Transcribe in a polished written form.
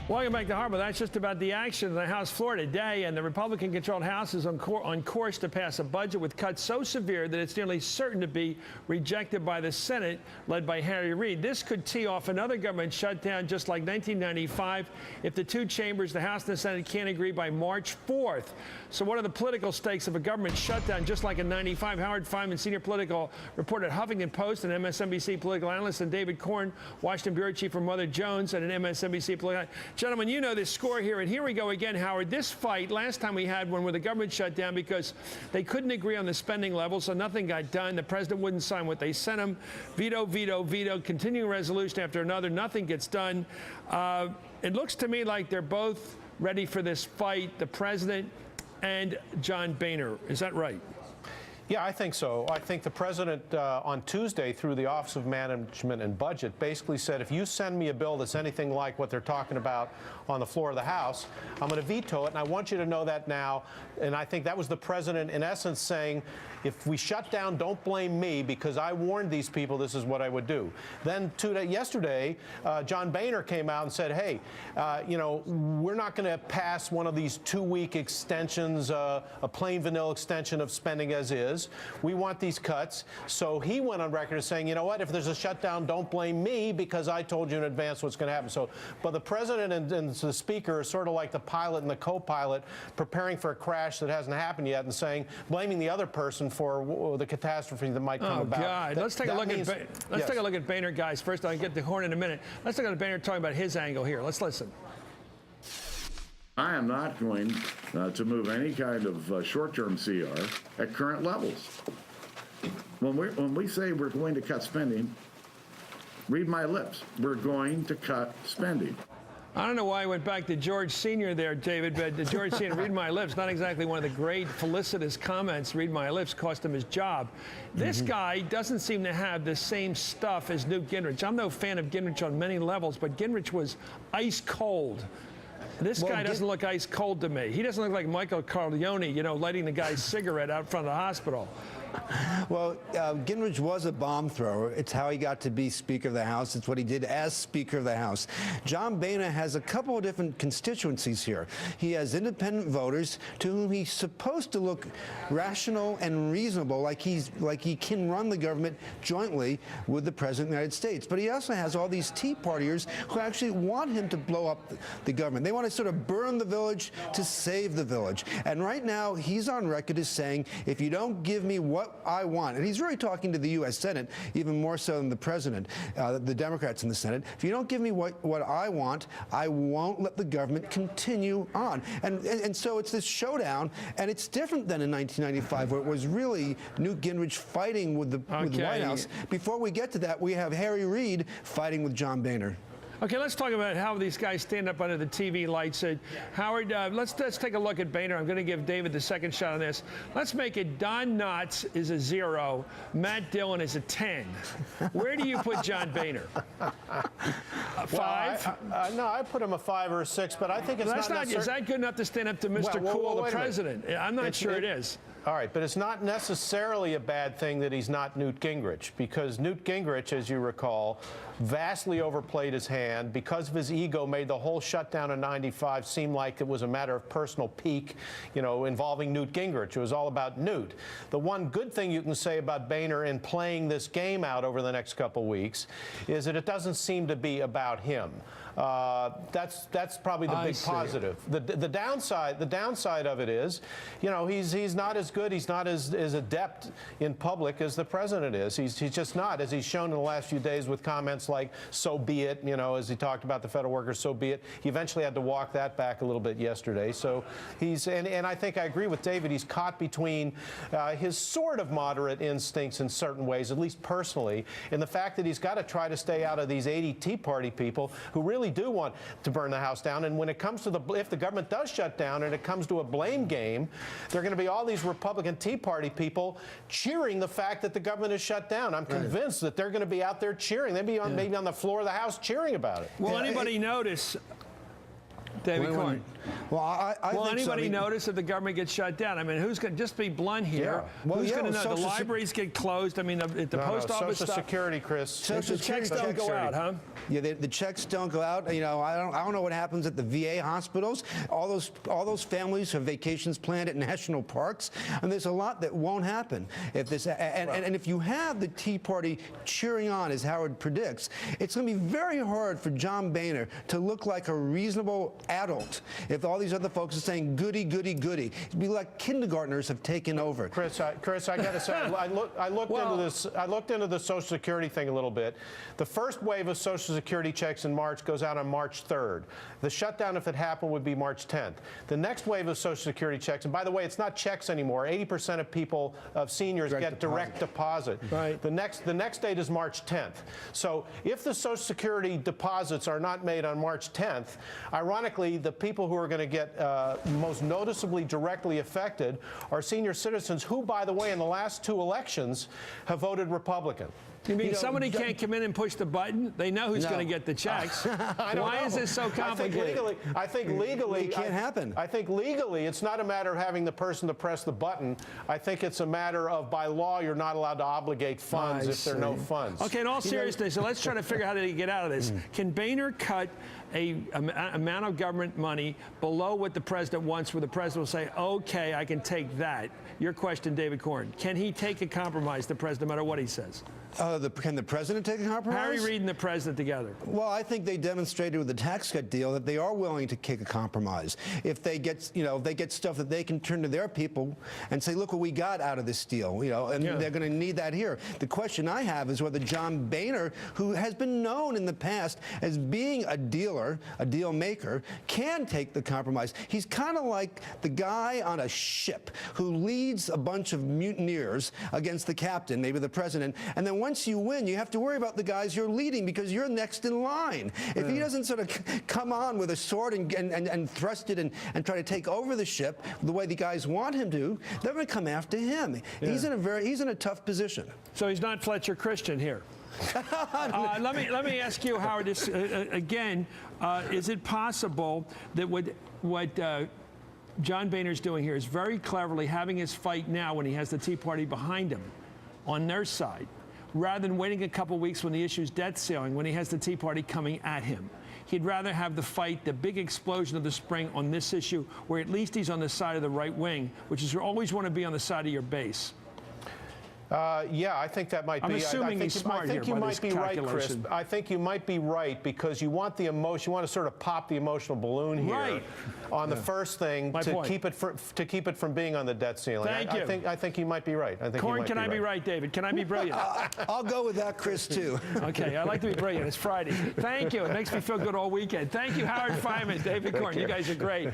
Welcome back to Harbor. That's just about the action in the House floor today, and the Republican-controlled House is on course to pass a budget with cuts so severe that it's nearly certain to be rejected by the Senate, led by Harry Reid. This could tee off another government shutdown just like 1995 if the two chambers, the House and the Senate, can't agree by March 4th. So what are the political stakes of a government shutdown just like in 95? Howard Fineman, senior political reporter at Huffington Post and MSNBC political analyst, and David Corn, Washington bureau chief for Mother Jones and an MSNBC political analyst. Gentlemen, you know this score here, and here we go again, Howard. This fight, last time we had one where the government shut down because they couldn't agree on the spending level, so nothing got done. The president wouldn't sign what they sent him. Veto, veto, veto, continuing resolution after another. Nothing gets done. It looks to me like they're both ready for this fight, the president and John Boehner. Is that right? Yeah, I think so. I think the president on Tuesday, through the Office of Management and Budget, basically said, if you send me a bill that's anything like what they're talking about on the floor of the House, I'm going to veto it, and I want you to know that now. And I think that was the president, in essence, saying, if we shut down, don't blame me, because I warned these people this is what I would do. Then yesterday, John Boehner came out and said, hey, you know, we're not going to pass one of these two-week extensions, a plain vanilla extension of spending as is. We want these cuts. So he went on record as saying, you know what, if there's a shutdown, don't blame me because I told you in advance what's going to happen. So, but the president and the speaker are sort of like the pilot and the co-pilot preparing for a crash that hasn't happened yet and saying, blaming the other person for the catastrophe that might come about. Oh, God. Let's take a look take a look at Boehner, guys. First, I'll get to Horn in a minute. Let's take a look at Boehner talking about his angle here. Let's listen. I am not going to move any kind of short-term CR at current levels. When we say we're going to cut spending, read my lips. We're going to cut spending. I don't know why I went back to George Sr. there, David, but George Sr., read my lips, not exactly one of the great felicitous comments. Read my lips cost him his job. This guy doesn't seem to have the same stuff as Newt Gingrich. I'm no fan of Gingrich on many levels, but Gingrich was ice cold. This guy doesn't look ice cold to me. He doesn't look like Michael Corleone, you know, lighting the guy's cigarette out front of the hospital. Well, Gingrich was a bomb thrower. It's how he got to be Speaker of the House. It's what he did as Speaker of the House. John Boehner has a couple of different constituencies here. He has independent voters to whom he's supposed to look rational and reasonable, like he can run the government jointly with the President of the United States. But he also has all these Tea Partiers who actually want him to blow up the government. They want to sort of burn the village to save the village. And right now, he's on record as saying, if you don't give me what I want, and he's really talking to the U.S. Senate, even more so than the President, the Democrats in the Senate, if you don't give me what I want, I won't let the government continue on. And so it's this showdown, and it's different than in 1995, where it was really Newt Gingrich fighting with the White House. Before we get to that, we have Harry Reid fighting with John Boehner. Okay, let's talk about how these guys stand up under the TV lights. Howard, let's take a look at Boehner. I'm going to give David the second shot on this. Let's make it Don Knotts is a 0, Matt Dillon is a 10. Where do you put John Boehner? 5? No, I put him a 5 or a 6, but I think it's not. Is that good enough to stand up to Mr. Cool, the president? I'm not sure it is. All right, but it's not necessarily a bad thing that he's not Newt Gingrich, because Newt Gingrich, as you recall, vastly overplayed his hand because of his ego, made the whole shutdown in 95 seem like it was a matter of personal pique, you know, involving Newt Gingrich. It was all about Newt. The one good thing you can say about Boehner in playing this game out over the next couple weeks is that it doesn't seem to be about him. That's probably the big positive. The downside of it is, you know, he's not as good, he's not as adept in public as the president is. He's just not, as he's shown in the last few days with comments like, so be it, you know, as he talked about the federal workers, so be it. He eventually had to walk that back a little bit yesterday. So he's, and I think I agree with David, he's caught between his sort of moderate instincts in certain ways, at least personally, and the fact that he's got to try to stay out of these 80 Tea Party people who really do want to burn the house down. And when it comes to if the government does shut down and it comes to a blame game, there are going to be all these Republican Tea Party people cheering the fact that the government is shut down. I'm convinced that they're going to be out there cheering. They'll be maybe on the floor of the House cheering about it. Will anybody notice, David Corn, Well, I Will think so. anybody notice if the government gets shut down? I mean, who's going to just be blunt here? Yeah. Well, Who's yeah, going to know? The Social libraries get closed. I mean, the post office Social stuff. Security, Chris. Social The checks don't go out, huh? Yeah, the checks don't go out. You know, I don't know what happens at the VA hospitals. All those families have vacations planned at national parks, and there's a lot that won't happen if this. And if you have the Tea Party cheering on, as Howard predicts, it's going to be very hard for John Boehner to look like a reasonable adult if all these other folks are saying goody, goody, goody. It'd be like kindergartners have taken over. Chris, I got to say, I looked into this. I looked into the Social Security thing a little bit. The first wave of Social Security checks in March goes out on March 3rd. The shutdown, if it happened, would be March 10th. The next wave of Social Security checks, and by the way, it's not checks anymore. 80% of people, of seniors, get direct deposit. Right. The next date is March 10th. So if the Social Security deposits are not made on March 10th, ironically, the people who are going to get most noticeably directly affected are senior citizens who, by the way, in the last 2 elections have voted Republican. You mean somebody can't come in and push the button? They know who's going to get the checks. Why is this so complicated? I think legally, It can't happen. I think legally, it's not a matter of having the person to press the button. I think it's a matter of, by law, you're not allowed to obligate funds if there are no funds. Okay, in all seriousness, so let's try to figure out how to get out of this. Can Boehner cut a amount of government money below what the president wants, where the president will say, okay, I can take that? Your question, David Corn. Can he take a compromise, the president, no matter what he says? Can the president take a compromise? Harry Reid and the president together. Well, I think they demonstrated with the tax cut deal that they are willing to kick a compromise. If they get, if they get stuff that they can turn to their people and say, look what we got out of this deal, and they're going to need that here. The question I have is whether John Boehner, who has been known in the past as being a dealer, a deal maker, can take the compromise. He's kind of like the guy on a ship who leads a bunch of mutineers against the captain, maybe the president, and then once you win, you have to worry about the guys you're leading because you're next in line. If he doesn't sort of come on with a sword and thrust it and try to take over the ship the way the guys want him to, they're going to come after him. He's in a tough position. So he's not Fletcher Christian here. Let me ask you, Howard, this, again, is it possible that what John Boehner's doing here is very cleverly having his fight now when he has the Tea Party behind him on their side, rather than waiting a couple weeks when the issue's debt ceiling, when he has the Tea Party coming at him? He'd rather have the fight, the big explosion of the spring on this issue, where at least he's on the side of the right wing, which is you always want to be on the side of your base. Yeah, I think that might be. I'm assuming he's smart here. I think you might be right, Chris. I think you might be right because you want the emotion. You want to sort of pop the emotional balloon here on the first thing to keep it from being on the debt ceiling. Thank you. I think you might be right. I think Corn, you might can I be right, David? Can I be brilliant? I'll go with that, Chris, too. Okay, I like to be brilliant. It's Friday. Thank you. It makes me feel good all weekend. Thank you, Howard Fineman, David Corn. You guys are great.